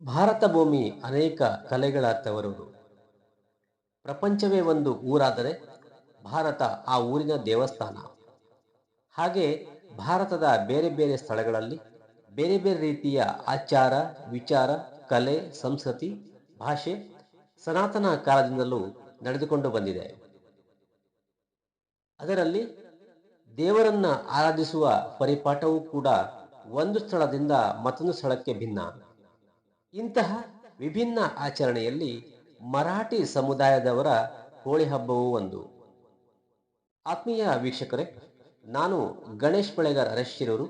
ಭಾರತ ಭೂಮಿ ಅನೇಕ ಕಲೆಗಳ ತವರೂರು. ಪ್ರಪಂಚವೇ ಒಂದು ಊರಾದರೆ ಭಾರತ ಆ ಊರಿನ ದೇವಸ್ಥಾನ. ಹಾಗೆ ಭಾರತದ ಬೇರೆ ಬೇರೆ ಸ್ಥಳಗಳಲ್ಲಿ ಬೇರೆ ಬೇರೆ ರೀತಿಯ ಆಚಾರ, ವಿಚಾರ, ಕಲೆ, ಸಂಸ್ಕೃತಿ, ಭಾಷೆ ಸನಾತನ ಕಾಲದಿಂದಲೂ ನಡೆದುಕೊಂಡು ಬಂದಿದೆ. ಅದರಲ್ಲಿ ದೇವರನ್ನ ಆರಾಧಿಸುವ ಪರಿಪಾಠವೂ ಕೂಡ ಒಂದು ಸ್ಥಳದಿಂದ ಮತ್ತೊಂದು ಸ್ಥಳಕ್ಕೆ ಭಿನ್ನ. ಇಂತಹ ವಿಭಿನ್ನ ಆಚರಣೆಯಲ್ಲಿ ಮರಾಠಿ ಸಮುದಾಯದವರ ಹೋಳಿ ಹಬ್ಬವೂ ಒಂದು. ಆತ್ಮೀಯ ವೀಕ್ಷಕರೇ, ನಾನು ಗಣೇಶ್ ಬೆಳೆಗಾರ್ ಅರಶಿರವರು.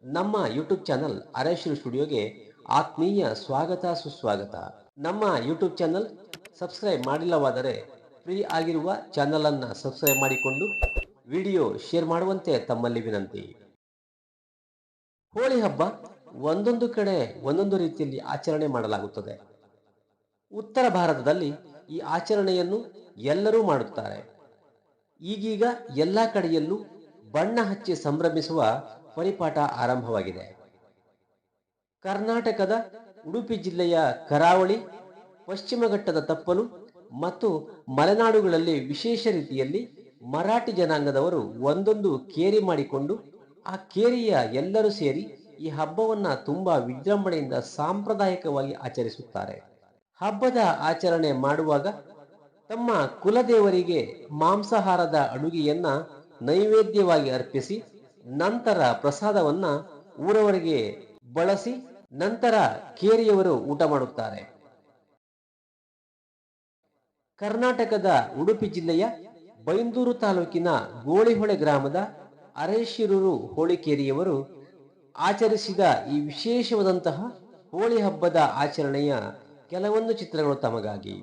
ನಮ್ಮ ಯೂಟ್ಯೂಬ್ ಚಾನಲ್ ಅರಶಿರು ಸ್ಟುಡಿಯೋಗೆ ಆತ್ಮೀಯ ಸ್ವಾಗತ ಸುಸ್ವಾಗತ. ನಮ್ಮ ಯೂಟ್ಯೂಬ್ ಚಾನಲ್ ಸಬ್ಸ್ಕ್ರೈಬ್ ಮಾಡಿಲ್ಲವಾದರೆ ಫ್ರೀ ಆಗಿರುವ ಚಾನಲ್ ಅನ್ನು ಸಬ್ಸ್ಕ್ರೈಬ್ ಮಾಡಿಕೊಂಡು ವಿಡಿಯೋ ಶೇರ್ ಮಾಡುವಂತೆ ತಮ್ಮಲ್ಲಿ ವಿನಂತಿ. ಹೋಳಿ ಹಬ್ಬ ಒಂದೊಂದು ಕಡೆ ಒಂದೊಂದು ರೀತಿಯಲ್ಲಿ ಆಚರಣೆ ಮಾಡಲಾಗುತ್ತದೆ. ಉತ್ತರ ಭಾರತದಲ್ಲಿ ಈ ಆಚರಣೆಯನ್ನು ಎಲ್ಲರೂ ಮಾಡುತ್ತಾರೆ. ಈಗೀಗ ಎಲ್ಲ ಕಡೆಯಲ್ಲೂ ಬಣ್ಣ ಹಚ್ಚಿ ಸಂಭ್ರಮಿಸುವ ಪರಿಪಾಠ ಆರಂಭವಾಗಿದೆ. ಕರ್ನಾಟಕದ ಉಡುಪಿ ಜಿಲ್ಲೆಯ ಕರಾವಳಿ, ಪಶ್ಚಿಮ ಘಟ್ಟದ ತಪ್ಪಲು ಮತ್ತು ಮಲೆನಾಡುಗಳಲ್ಲಿ ವಿಶೇಷ ರೀತಿಯಲ್ಲಿ ಮರಾಠಿ ಜನಾಂಗದವರು ಒಂದೊಂದು ಕೇರಿ ಮಾಡಿಕೊಂಡು ಆ ಕೇರಿಯ ಎಲ್ಲರೂ ಸೇರಿ ಈ ಹಬ್ಬವನ್ನ ತುಂಬಾ ವಿಜೃಂಭಣೆಯಿಂದ ಸಾಂಪ್ರದಾಯಿಕವಾಗಿ ಆಚರಿಸುತ್ತಾರೆ. ಹಬ್ಬದ ಆಚರಣೆ ಮಾಡುವಾಗ ತಮ್ಮ ಕುಲದೇವರಿಗೆ ಮಾಂಸಾಹಾರದ ಅಡುಗೆಯನ್ನ ನೈವೇದ್ಯವಾಗಿ ಅರ್ಪಿಸಿ ನಂತರ ಪ್ರಸಾದವನ್ನ ಊರವರಿಗೆ ಬಳಸಿ ನಂತರ ಕೇರಿಯವರು ಊಟ ಮಾಡುತ್ತಾರೆ. ಕರ್ನಾಟಕದ ಉಡುಪಿ ಜಿಲ್ಲೆಯ ಬೈಂದೂರು ತಾಲೂಕಿನ ಗೋಳಿಹೊಳೆ ಗ್ರಾಮದ ಅರೇಶಿರೂರು ಹೋಳಿಕೇರಿಯವರು ಆಚರಿಸಿದ ಈ ವಿಶೇಷವಾದಂತಹ ಹೋಳಿ ಹಬ್ಬದ ಆಚರಣೆಯ ಕೆಲವೊಂದು ಚಿತ್ರಗಳು ತಮಗಾಗಿ.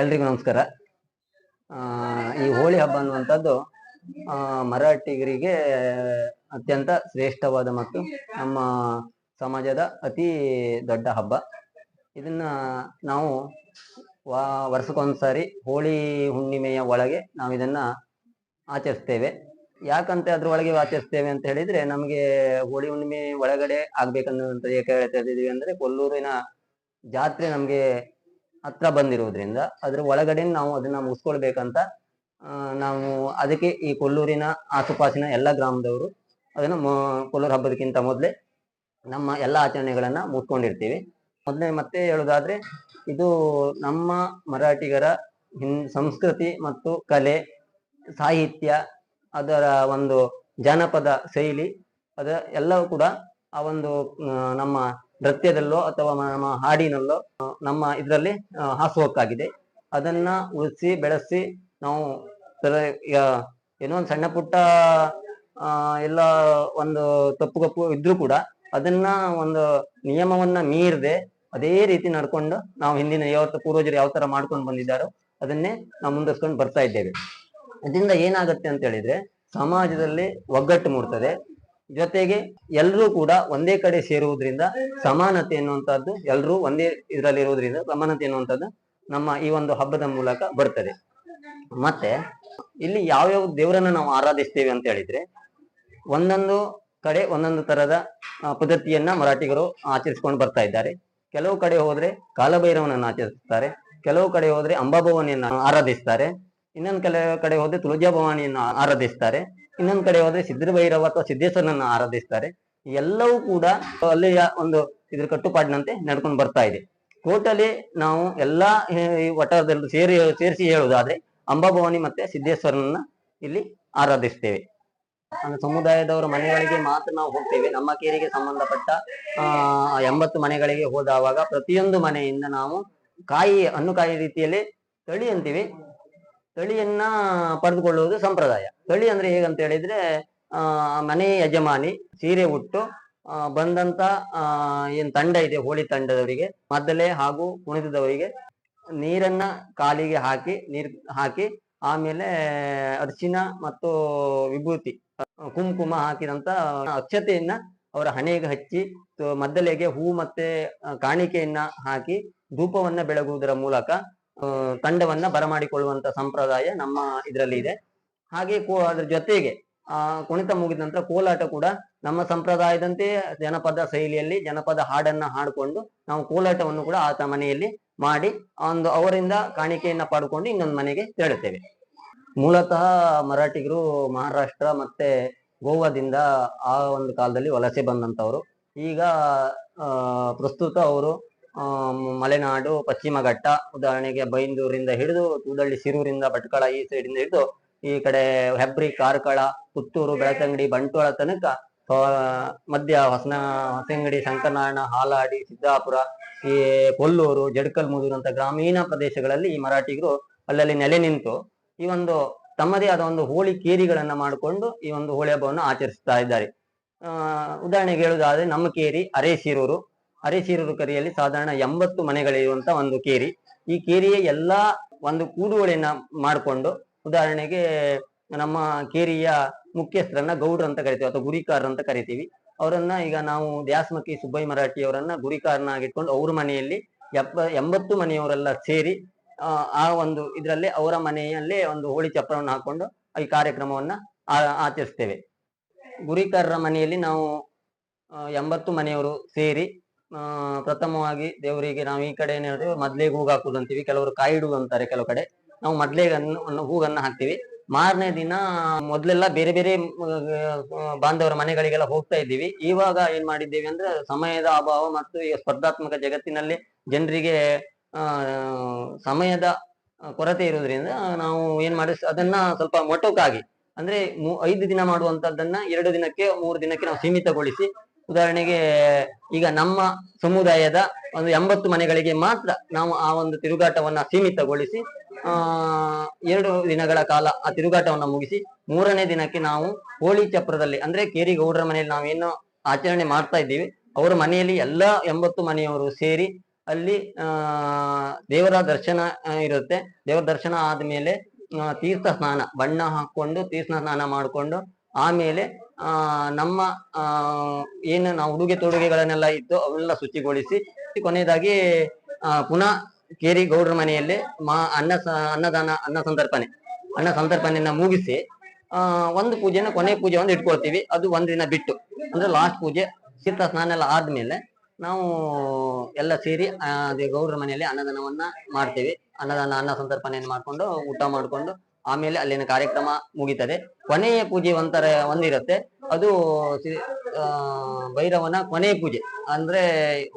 ಎಲ್ರಿಗೂ ನಮಸ್ಕಾರ. ಈ ಹೋಳಿ ಹಬ್ಬ ಅನ್ನುವಂಥದ್ದು ಮರಾಠಿಗರಿಗೆ ಅತ್ಯಂತ ಶ್ರೇಷ್ಠವಾದ ಮತ್ತು ನಮ್ಮ ಸಮಾಜದ ಅತಿ ದೊಡ್ಡ ಹಬ್ಬ. ಇದನ್ನ ನಾವು ವರ್ಷಕ್ಕೊಂದ್ಸಾರಿ ಹೋಳಿ ಹುಣ್ಣಿಮೆಯ ಒಳಗೆ ನಾವು ಇದನ್ನ ಆಚರಿಸ್ತೇವೆ. ಯಾಕಂತ ಅದ್ರ ಒಳಗೆ ಆಚರಿಸ್ತೇವೆ ಅಂತ ಹೇಳಿದ್ರೆ, ನಮಗೆ ಹೋಳಿ ಹುಣ್ಣಿಮೆ ಒಳಗಡೆ ಆಗ್ಬೇಕನ್ನುವಂತ ಏಕೆ ಹೇಳ್ತಾ ಇದ್ದೀವಿ ಅಂದ್ರೆ, ಕೊಲ್ಲೂರಿನ ಜಾತ್ರೆ ನಮ್ಗೆ ಹತ್ರ ಬಂದಿರುವುದರಿಂದ ಅದ್ರ ಒಳಗಡೆ ನಾವು ಅದನ್ನ ಮುಗಿಸ್ಕೊಳ್ಬೇಕಂತ ನಾವು ಅದಕ್ಕೆ ಈ ಕೊಲ್ಲೂರಿನ ಆಸುಪಾಸಿನ ಎಲ್ಲ ಗ್ರಾಮದವರು ಅದನ್ನ ಕೊಲ್ಲೂರು ಹಬ್ಬದಕ್ಕಿಂತ ಮೊದಲೇ ನಮ್ಮ ಎಲ್ಲ ಆಚರಣೆಗಳನ್ನ ಮುಗಿಸ್ಕೊಂಡಿರ್ತೀವಿ. ಮೊದಲೇ ಮತ್ತೆ ಹೇಳುದಾದ್ರೆ, ಇದು ನಮ್ಮ ಮರಾಠಿಗರ ಸಂಸ್ಕೃತಿ ಮತ್ತು ಕಲೆ, ಸಾಹಿತ್ಯ, ಅದರ ಒಂದು ಜಾನಪದ ಶೈಲಿ, ಅದ ಎಲ್ಲವೂ ಕೂಡ ಆ ಒಂದು ನಮ್ಮ ನೃತ್ಯದಲ್ಲೋ ಅಥವಾ ನಮ್ಮ ಹಾಡಿನಲ್ಲೋ ನಮ್ಮ ಇದರಲ್ಲಿ ಹಾಸುಹೊಕ್ಕಾಗಿದೆ. ಅದನ್ನ ಉಳಿಸಿ ಬೆಳೆಸಿ ನಾವು ಈಗ ಏನೋ ಒಂದು ಸಣ್ಣ ಪುಟ್ಟ ಎಲ್ಲ ಒಂದು ತಪ್ಪು ಕಪ್ಪು ಇದ್ರೂ ಕೂಡ ಅದನ್ನ ಒಂದು ನಿಯಮವನ್ನ ಮೀರದೆ ಅದೇ ರೀತಿ ನಡ್ಕೊಂಡು ನಾವು ಹಿಂದಿನ ಪೂರ್ವಜರು ಯಾವ ತರ ಮಾಡ್ಕೊಂಡು ಬಂದಿದ್ದಾರೋ ಅದನ್ನೇ ನಾವು ಮುಂದುವರ್ಸ್ಕೊಂಡು ಬರ್ತಾ ಇದ್ದೇವೆ. ಇದರಿಂದ ಏನಾಗುತ್ತೆ ಅಂತ ಹೇಳಿದ್ರೆ, ಸಮಾಜದಲ್ಲಿ ಒಗ್ಗಟ್ಟು ಮೂಡ್ತದೆ. ಜೊತೆಗೆ ಎಲ್ಲರೂ ಕೂಡ ಒಂದೇ ಕಡೆ ಸೇರುವುದರಿಂದ ಸಮಾನತೆ ಎನ್ನುವಂತಹದ್ದು, ಎಲ್ಲರೂ ಒಂದೇ ಇದರಲ್ಲಿ ಇರುವುದರಿಂದ ಸಮಾನತೆ ಎನ್ನುವಂಥದ್ದು ನಮ್ಮ ಈ ಒಂದು ಹಬ್ಬದ ಮೂಲಕ ಬರ್ತದೆ. ಮತ್ತೆ ಇಲ್ಲಿ ಯಾವ್ಯಾವ ದೇವರನ್ನ ನಾವು ಆರಾಧಿಸ್ತೇವೆ ಅಂತ ಹೇಳಿದ್ರೆ, ಒಂದೊಂದು ಕಡೆ ಒಂದೊಂದು ತರದ ಪದ್ಧತಿಯನ್ನ ಮರಾಠಿಗರು ಆಚರಿಸ್ಕೊಂಡು ಬರ್ತಾ ಇದ್ದಾರೆ. ಕೆಲವು ಕಡೆ ಹೋದ್ರೆ ಕಾಲಭೈರವನನ್ನು ಆಚರಿಸ್ತಾರೆ, ಕೆಲವು ಕಡೆ ಹೋದ್ರೆ ಅಂಬಾಭವಾನಿಯನ್ನ ಆರಾಧಿಸ್ತಾರೆ, ಇನ್ನೊಂದು ಕೆಲವು ಕಡೆ ಹೋದ್ರೆ ತುಳಜಾ ಭವಾನಿಯನ್ನು ಆರಾಧಿಸ್ತಾರೆ, ಇನ್ನೊಂದು ಕಡೆ ಹೋದ್ರೆ ಸಿದ್ಧಭೈರವ ಅಥವಾ ಸಿದ್ದೇಶ್ವರನನ್ನ ಆರಾಧಿಸ್ತಾರೆ. ಎಲ್ಲವೂ ಕೂಡ ಅಲ್ಲಿಯ ಒಂದು ಇದ್ರ ಕಟ್ಟುಪಾಡಿನಂತೆ ನಡ್ಕೊಂಡು ಬರ್ತಾ ಇದೆ. ಟೋಟಲಿ ನಾವು ಎಲ್ಲಾ ವಟಾರದಲ್ಲಿ ಸೇರಿಸಿ ಹೇಳುವುದಾದ್ರೆ ಅಂಬಾಭವಾನಿ ಮತ್ತೆ ಸಿದ್ದೇಶ್ವರನನ್ನ ಇಲ್ಲಿ ಆರಾಧಿಸ್ತೇವೆ. ಸಮುದಾಯದವರ ಮನೆಗಳಿಗೆ ಮಾತ್ರ ನಾವು ಹೋಗ್ತೇವೆ. ನಮ್ಮ ಕೇರಿಗೆ ಸಂಬಂಧಪಟ್ಟ 80 ಮನೆಗಳಿಗೆ ಹೋದವಾಗ ಪ್ರತಿಯೊಂದು ಮನೆಯಿಂದ ನಾವು ಹಣ್ಣುಕಾಯಿ ರೀತಿಯಲ್ಲಿ ತಳಿ ಅಂತೀವಿ, ತಳಿಯನ್ನ ಪಡೆದುಕೊಳ್ಳುವುದು ಸಂಪ್ರದಾಯ. ತಳಿ ಅಂದ್ರೆ ಹೇಗಂತ ಹೇಳಿದ್ರೆ, ಮನೆ ಯಜಮಾನಿ ಸೀರೆ ಉಟ್ಟು ಬಂದಂತ ಏನ್ ತಂಡ ಇದೆ, ಹೋಳಿ ತಂಡದವರಿಗೆ ಮದ್ದಲೆ ಹಾಗೂ ಕುಣಿತದವರಿಗೆ ನೀರನ್ನ ಕಾಲಿಗೆ ನೀರ್ ಹಾಕಿ ಆಮೇಲೆ ಅರಿಶಿನ ಮತ್ತು ವಿಭೂತಿ, ಕುಂಕುಮ ಹಾಕಿದಂತ ಅಕ್ಷತೆಯನ್ನ ಅವರ ಹಣೆಗೆ ಹಚ್ಚಿ, ಮದ್ದಲೆಗೆ ಹೂ ಮತ್ತೆ ಕಾಣಿಕೆಯನ್ನ ಹಾಕಿ ಧೂಪವನ್ನ ಬೆಳಗುವುದರ ಮೂಲಕ ತಂಡವನ್ನ ಬರಮಾಡಿಕೊಳ್ಳುವಂತ ಸಂಪ್ರದಾಯ ನಮ್ಮ ಇದರಲ್ಲಿ ಇದೆ. ಹಾಗೆ ಅದ್ರ ಜೊತೆಗೆ ಕುಣಿತ ಮುಗಿದ ನಂತರ ಕೋಲಾಟ ಕೂಡ ನಮ್ಮ ಸಂಪ್ರದಾಯದಂತೆ ಜನಪದ ಶೈಲಿಯಲ್ಲಿ ಜನಪದ ಹಾಡನ್ನ ಹಾಡ್ಕೊಂಡು ನಾವು ಕೋಲಾಟವನ್ನು ಕೂಡ ಆತ ಮನೆಯಲ್ಲಿ ಮಾಡಿ ಅವರಿಂದ ಕಾಣಿಕೆಯನ್ನ ಪಡ್ಕೊಂಡು ಇನ್ನೊಂದು ಮನೆಗೆ ತೆರಳುತ್ತೇವೆ. ಮೂಲತಃ ಮರಾಠಿಗರು ಮಹಾರಾಷ್ಟ್ರ ಮತ್ತೆ ಗೋವಾದಿಂದ ಆ ಒಂದು ಕಾಲದಲ್ಲಿ ವಲಸೆ ಬಂದಂತವ್ರು. ಈಗ ಪ್ರಸ್ತುತ ಅವರು ಮಲೆನಾಡು, ಪಶ್ಚಿಮ ಘಟ್ಟ, ಉದಾಹರಣೆಗೆ ಬೈಂದೂರಿಂದ ಹಿಡಿದು ತೂದಳ್ಳಿ, ಸಿರೂರಿಂದ, ಭಟ್ಕಳ ಈ ಸೈಡಿಂದ ಹಿಡಿದು ಈ ಕಡೆ ಹೆಬ್ರಿ, ಕಾರ್ಕಳ, ಪುತ್ತೂರು, ಬೆಳತಂಗಡಿ, ಬಂಟ್ವಾಳ ತನಕ, ಮಧ್ಯ ಹೊಸಂಗಡಿ, ಶಂಕರನಾರಾಯಣ, ಹಾಲಾಡಿ, ಸಿದ್ದಾಪುರ, ಈ ಕೊಲ್ಲೂರು, ಜಡ್ಕಲ್ ಮುದೂರು ಅಂತ ಗ್ರಾಮೀಣ ಪ್ರದೇಶಗಳಲ್ಲಿ ಈ ಮರಾಠಿಗರು ಅಲ್ಲಲ್ಲಿ ನೆಲೆ ನಿಂತು ಈ ಒಂದು ತಮ್ಮದೇ ಆದ ಒಂದು ಹೋಳಿ ಕೇರಿಗಳನ್ನ ಮಾಡಿಕೊಂಡು ಈ ಒಂದು ಹೋಳಿ ಹಬ್ಬವನ್ನು ಆಚರಿಸ್ತಾ ಇದ್ದಾರೆ. ಉದಾಹರಣೆಗೆ ಹೇಳುವುದಾದ್ರೆ, ನಮ್ಮ ಕೇರಿ ಅರೇಶಿರೂರು ಕರಿಯಲ್ಲಿ ಸಾಧಾರಣ 80 ಮನೆಗಳಿರುವಂತ ಒಂದು ಕೇರಿ. ಈ ಕೇರಿಯ ಎಲ್ಲಾ ಒಂದು ಕೂಡುವಳಿಯನ್ನ ಮಾಡಿಕೊಂಡು, ಉದಾಹರಣೆಗೆ ನಮ್ಮ ಕೇರಿಯ ಮುಖ್ಯಸ್ಥರನ್ನ ಗೌಡ್ರ ಅಂತ ಕರಿತೀವಿ ಅಥವಾ ಗುರಿಕಾರ್ ಅಂತ ಕರಿತೀವಿ. ಅವರನ್ನ ಈಗ ನಾವು ದ್ಯಾಸ್ಮಕ್ಕಿ ಸುಬ್ಬಯ್ಯ ಮರಾಠಿ ಅವರನ್ನ ಗುರಿಕಾರನಾಗಿಟ್ಕೊಂಡು ಅವ್ರ ಮನೆಯಲ್ಲಿ 80 ಮನೆಯವರೆಲ್ಲ ಸೇರಿ ಆ ಒಂದು ಇದರಲ್ಲಿ ಅವರ ಮನೆಯಲ್ಲೇ ಒಂದು ಹೋಳಿ ಚಪ್ರವನ್ನು ಹಾಕೊಂಡು ಈ ಕಾರ್ಯಕ್ರಮವನ್ನ ಆಚರಿಸ್ತೇವೆ. ಗುರಿಕಾರರ ಮನೆಯಲ್ಲಿ ನಾವು 80 ಮನೆಯವರು ಸೇರಿ ಪ್ರಥಮವಾಗಿ ದೇವರಿಗೆ ನಾವು ಈ ಕಡೆ ಏನ್ ಹೇಳ್ತೀವಿ, ಮೊದ್ಲಿಗೆ ಹೂಗ್ ಹಾಕುದು ಅಂತೀವಿ, ಕೆಲವರು ಕಾಯಿಡು ಅಂತಾರೆ, ಕೆಲವು ಕಡೆ ನಾವು ಮೊದ್ಲಿಗೆ ಹೂಗನ್ನ ಹಾಕ್ತಿವಿ. ಮಾರನೇ ದಿನ ಮೊದ್ಲೆಲ್ಲ ಬೇರೆ ಬೇರೆ ಬಾಂಧವರ ಮನೆಗಳಿಗೆಲ್ಲ ಹೋಗ್ತಾ ಇದ್ದೀವಿ. ಇವಾಗ ಏನ್ ಮಾಡಿದ್ದೀವಿ ಅಂದ್ರೆ, ಸಮಯದ ಅಭಾವ ಮತ್ತು ಈ ಸ್ಪರ್ಧಾತ್ಮಕ ಜಗತ್ತಿನಲ್ಲಿ ಜನರಿಗೆ ಸಮಯದ ಕೊರತೆ ಇರುವುದರಿಂದ ನಾವು ಏನ್ ಅದನ್ನ ಸ್ವಲ್ಪ ಮೊಟಕಾಗಿ, ಅಂದ್ರೆ 5 ದಿನ ಮಾಡುವಂತದ್ದನ್ನ 2 ದಿನಕ್ಕೆ 3 ದಿನಕ್ಕೆ ನಾವು ಸೀಮಿತಗೊಳಿಸಿ, ಉದಾಹರಣೆಗೆ ಈಗ ನಮ್ಮ ಸಮುದಾಯದ ಒಂದು 80 ಮನೆಗಳಿಗೆ ಮಾತ್ರ ನಾವು ಆ ಒಂದು ತಿರುಗಾಟವನ್ನ ಸೀಮಿತಗೊಳಿಸಿ 2 ದಿನಗಳ ಕಾಲ ಆ ತಿರುಗಾಟವನ್ನ ಮುಗಿಸಿ 3ನೇ ದಿನಕ್ಕೆ ನಾವು ಹೋಳಿ ಚಪ್ರದಲ್ಲಿ, ಅಂದ್ರೆ ಕೇರಿ ಗೌಡ್ರ ಮನೆಯಲ್ಲಿ ನಾವೇನು ಆಚರಣೆ ಮಾಡ್ತಾ ಇದ್ದೀವಿ, ಅವರ ಮನೆಯಲ್ಲಿ ಎಲ್ಲಾ 80 ಮನೆಯವರು ಸೇರಿ ಅಲ್ಲಿ ದೇವರ ದರ್ಶನ ಇರುತ್ತೆ. ದೇವರ ದರ್ಶನ ಆದ್ಮೇಲೆ ತೀರ್ಥ ಸ್ನಾನ, ಬಣ್ಣ ಹಾಕೊಂಡು ತೀರ್ಥ ಸ್ನಾನ ಮಾಡಿಕೊಂಡು ಆಮೇಲೆ ನಮ್ಮ ಏನು ನಾವು ಉಡುಗೆ ತೊಡುಗೆಗಳನ್ನೆಲ್ಲ ಇತ್ತು ಅವೆಲ್ಲ ಶುಚಿಗೊಳಿಸಿ ಕೊನೆಯದಾಗಿ ಪುನಃ ಕೇರಿ ಗೌಡ್ರ ಮನೆಯಲ್ಲಿ ಅನ್ನ ಸಂತರ್ಪಣೆಯನ್ನ ಮುಗಿಸಿ ಒಂದು ಪೂಜೆನ ಕೊನೆ ಪೂಜೆ ಒಂದು ಇಟ್ಕೊಳ್ತೀವಿ. ಅದು ಒಂದಿನ ಬಿಟ್ಟು, ಅಂದ್ರೆ ಲಾಸ್ಟ್ ಪೂಜೆ ತೀರ್ಥ ಸ್ನಾನ ಎಲ್ಲ ಆದ್ಮೇಲೆ ನಾವು ಎಲ್ಲ ಸೇರಿ ಅದೇ ಗೌಡ್ರ ಮನೆಯಲ್ಲಿ ಅನ್ನದಾನವನ್ನ ಮಾಡ್ತೇವೆ. ಅನ್ನ ಸಂತರ್ಪಣೆಯನ್ನು ಮಾಡ್ಕೊಂಡು ಊಟ ಮಾಡ್ಕೊಂಡು ಆಮೇಲೆ ಅಲ್ಲಿನ ಕಾರ್ಯಕ್ರಮ ಮುಗಿತದೆ. ಕೊನೆಯ ಪೂಜೆ ಒಂದಿರುತ್ತೆ, ಅದು ಭೈರವನ ಕೊನೆಯ ಪೂಜೆ, ಅಂದ್ರೆ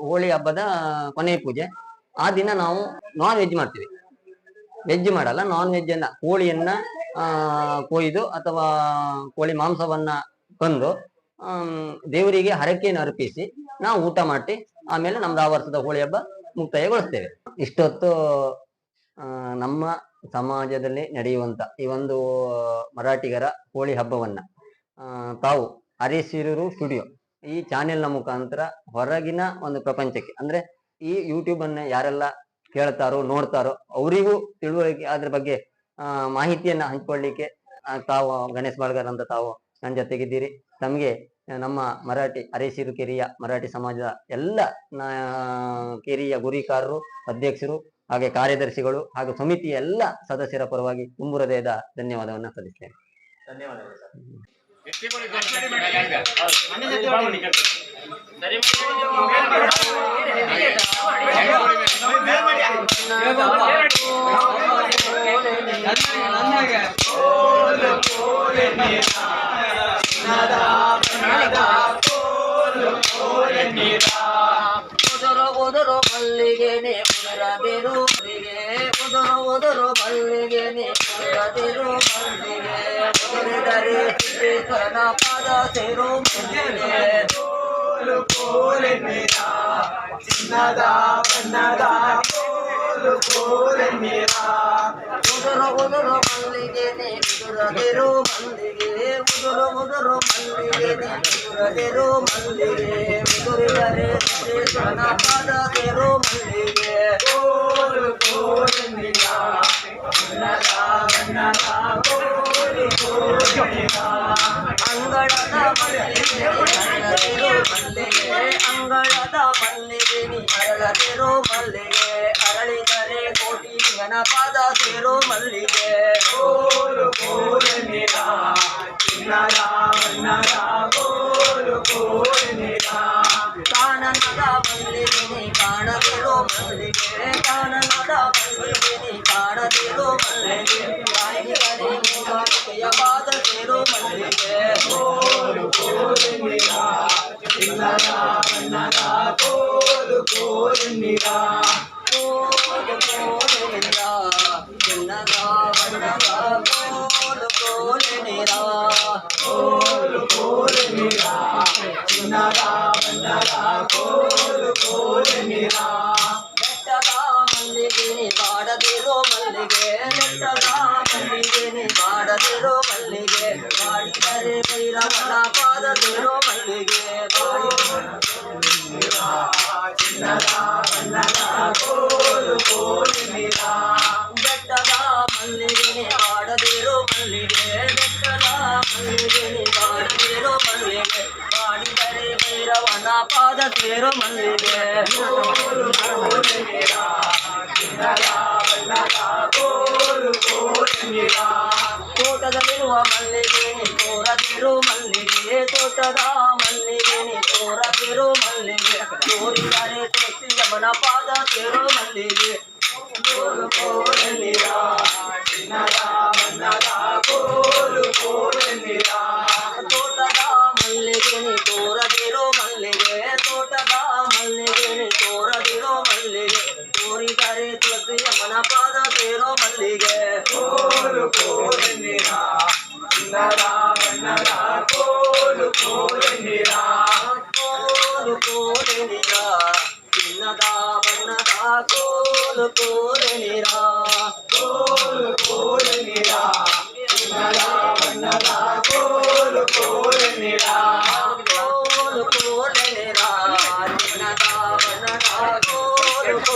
ಹೋಳಿ ಹಬ್ಬದ ಕೊನೆಯ ಪೂಜೆ. ಆ ದಿನ ನಾವು ನಾನ್ ವೆಜ್ ಮಾಡ್ತೀವಿ. ವೆಜ್ ಮಾಡಲ್ಲ, ನಾನ್ ವೆಜ್ ಅನ್ನ, ಕೋಳಿಯನ್ನ ಕೊಯ್ದು ಅಥವಾ ಕೋಳಿ ಮಾಂಸವನ್ನ ತಂದು ದೇವರಿಗೆ ಹರಕೆಯನ್ನು ಅರ್ಪಿಸಿ ನಾವು ಊಟ ಮಾಡಿ ಆಮೇಲೆ ನಮ್ದು ಆ ವರ್ಷದ ಹೋಳಿ ಹಬ್ಬ ಮುಕ್ತಾಯಗೊಳಿಸ್ತೇವೆ. ಇಷ್ಟೊತ್ತು ನಮ್ಮ ಸಮಾಜದಲ್ಲಿ ನಡೆಯುವಂತ ಈ ಒಂದು ಮರಾಠಿಗರ ಹೋಳಿ ಹಬ್ಬವನ್ನ ತಾವು ಅರೆಸೀರೂರು ಸ್ಟುಡಿಯೋ ಈ ಚಾನೆಲ್ನ ಮುಖಾಂತರ ಹೊರಗಿನ ಒಂದು ಪ್ರಪಂಚಕ್ಕೆ, ಅಂದ್ರೆ ಈ ಯೂಟ್ಯೂಬ್ ಅನ್ನ ಯಾರೆಲ್ಲ ಕೇಳ್ತಾರೋ ನೋಡ್ತಾರೋ ಅವರಿಗೂ ತಿಳುವಳಿಕೆ ಅದ್ರ ಬಗ್ಗೆ ಮಾಹಿತಿಯನ್ನ ಹಂಚ್ಕೊಳ್ಳಿಕ್ಕೆ ತಾವು ಗಣೇಶ್ ಬಾಳ್ಗರ್ ಅಂತ ತಾವು ನನ್ನ ಜೊತೆಗಿದ್ದೀರಿ. ತಮಗೆ ನಮ್ಮ ಮರಾಠಿ ಅರೆಸೀರು ಕೆರಿಯ ಮರಾಠಿ ಸಮಾಜದ ಎಲ್ಲ ಕೆರಿಯ ಗುರಿಕಾರರು, ಅಧ್ಯಕ್ಷರು, ಹಾಗೆ ಕಾರ್ಯದರ್ಶಿಗಳು ಹಾಗೂ ಸಮಿತಿಯ ಎಲ್ಲ ಸದಸ್ಯರ ಪರವಾಗಿ ತುಂಬು ಹೃದಯದ ಧನ್ಯವಾದವನ್ನ ಸಲ್ಲಿಸ್ತೇನೆ. ಧನ್ಯವಾದಗಳು ಸರ್. ಉದುರು ಮಲ್ಲಿಗೆನೆ ಉದುರದಿರು ಮಲ್ಲಿಗೆ, ಉದುರು ಮಲ್ಲಿಗೆನೆ ಉದುರದಿರು ಮಲ್ಲಿಗೆ, ಉದುರಿದರೆ ಸಿದ್ದೇಶ್ವರನ ಪಾದ ಸೇರು ಮಲ್ಲಿಗೆ. ಚಿನ್ನದ ಬಣ್ಣದ ಉದುರು ಮಲ್ಲಿಗೆನೆ ಉದುರದಿರು ಮಲ್ಲಿಗೆ, ಉದುರು ಮಲ್ಲಿಗೆನೆ ಉದುರದಿರು ಮಲ್ಲಿಗೆ, ಉದುರಿದರೆ ಸಿದ್ದೇಶ್ವರನ ಪಾದ ಸೇರು ಮಲ್ಲಿಗೆ. ಅಂಗಳದ ಮಲ್ಲಿಗೆ ಅರಳದಿರು ಮಲ್ಲಿಗೆ, ಅಂಗಳದ ಮಲ್ಲಿಗೆ ನೀ ಅರಳದಿರು ಮಲ್ಲಿಗೆ, ಅರಳಿದರೆ ಕೋಟಿ ಗಣಪಾದ ಸೇರು ಮಲ್ಲಿಗೆ. ಕಾನನದ ಮಲ್ಲಿಗೆ ನೀ ಕಾಣದಿರು ಮಲ್ಲಿಗೆ, ಕಾನನದ ಮಲ್ಲಿಗೆ ನೀ ಕಾಣದಿರು ಮಲ್ಲಿಗೆ, ಕಾಯಿಯ ಪಾದ ಸೇರು ಮಲ್ಲಿಗೆ. ಚಿನ್ನದ ಬಣ್ಣದ ಕೋಲು ನೀರ, ಚಿನ್ನದ ಬಣ್ಣದ ಕೋಲು ನೀರ. ಬೆಟ್ಟದ ಮಲ್ಲಿಗೆ ನೀ ಮಾಡದಿರೋ ಮಲ್ಲಿಗೆ, ಬೆಟ್ಟದ ಮಲ್ಲಿಗೆ ನೀ ಮಾಡದಿರೋ ಮಲ್ಲಿಗೆ, ಮಾಡಿದರೆ ಭೈರವನ ಪಾದ ಸೇರೋ ಮಲ್ಲಿಗೆ. ಚಿನ್ನದ ಬಣ್ಣದ ಕೋಲು ನೀರ, ಬೆಟ್ಟದ ಮಲ್ಲಿಗೆ ನೀ ಮಾಡದಿರೋ ಮಲ್ಲಿಗೆ, ಬೆಟ್ಟದ ಮಲ್ಲಿಗೆ ನೀ ಮಾಡದಿರೋ ಮಲ್ಲಿಗೆ, ಮಾಡಿದರೆ ಭೈರವನ ಪಾದ ಸೇರೋ ಮಲ್ಲಿಗೆ. ತೋಟದಲ್ಲಿರುವ ಮಲ್ಲಿಗೆ ನೀ ತೋರದಿರು ಮಲ್ಲಿಗೆ, ತೋಟದ ಮಲ್ಲಿಗೆ ನೀ ತೋರದಿರು ಮಲ್ಲಿಗೆ, ತೋರಿದರೆ ತುಳಸಿಯಮ್ಮನ ಪಾದ ಸೇರೋ ಮಲ್ಲಿಗೆ. ತೋಟದ ಮಲ್ಲಿಗೆ ನೀ ತೋರದಿರೋ ಮಲ್ಲಿಗೆ, ತೋಟದ ಮಲ್ಲಿಗೆ ನೀ ತೋರದಿರೋ ಮಲ್ಲಿಗೆ, ತೋರಿದರೆ ತುಳಸಿಯಮ್ಮನ ಪಾದ ಸೇರೋ ಮಲ್ಲಿಗೆ. ಚಿನ್ನದ ಬಣ್ಣದ ಕೋಲು ನೀರ, ಚಿನ್ನದ ಬಣ್ಣದ ಕೋಲು ನೀರ, ಚಿನ್ನದ ಬಣ್ಣದ ಕೋಲು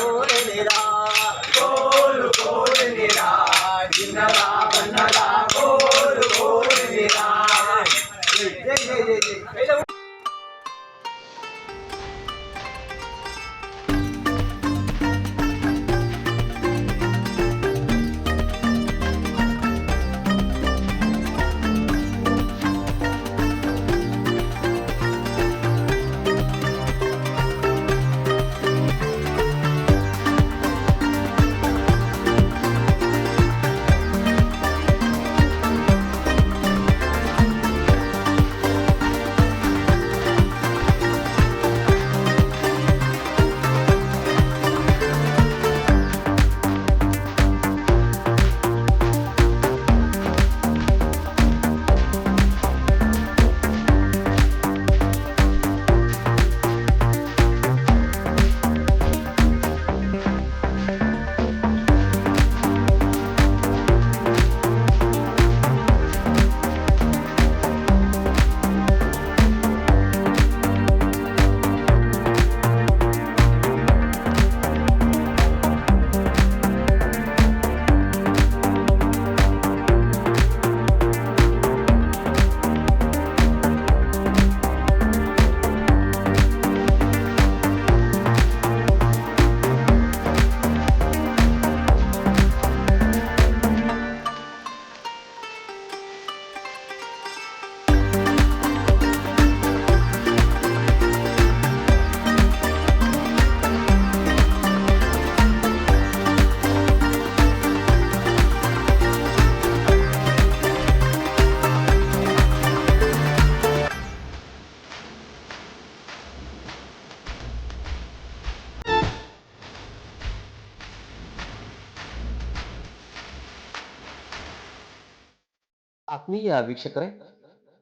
ಆತ್ಮೀಯ ವೀಕ್ಷಕರೇ,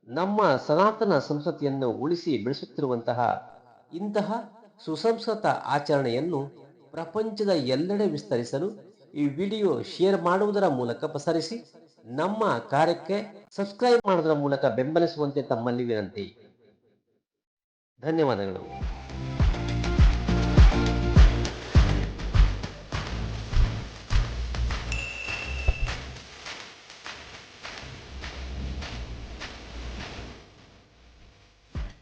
ನಮ್ಮ ಸನಾತನ ಸಂಸ್ಕೃತಿಯನ್ನು ಉಳಿಸಿ ಬೆಳೆಸುತ್ತಿರುವಂತಹ ಇಂತಹ ಸುಸಂಸ್ಕೃತ ಆಚರಣೆಯನ್ನು ಪ್ರಪಂಚದ ಎಲ್ಲೆಡೆ ವಿಸ್ತರಿಸಲು ಈ ವಿಡಿಯೋ ಶೇರ್ ಮಾಡುವುದರ ಮೂಲಕ ಪಸರಿಸಿ ನಮ್ಮ ಕಾರ್ಯಕ್ಕೆ ಸಬ್ಸ್ಕ್ರೈಬ್ ಮಾಡುವುದರ ಮೂಲಕ ಬೆಂಬಲಿಸುವಂತೆ ತಮ್ಮಲ್ಲಿ ವಿನಂತಿ. ಧನ್ಯವಾದಗಳು.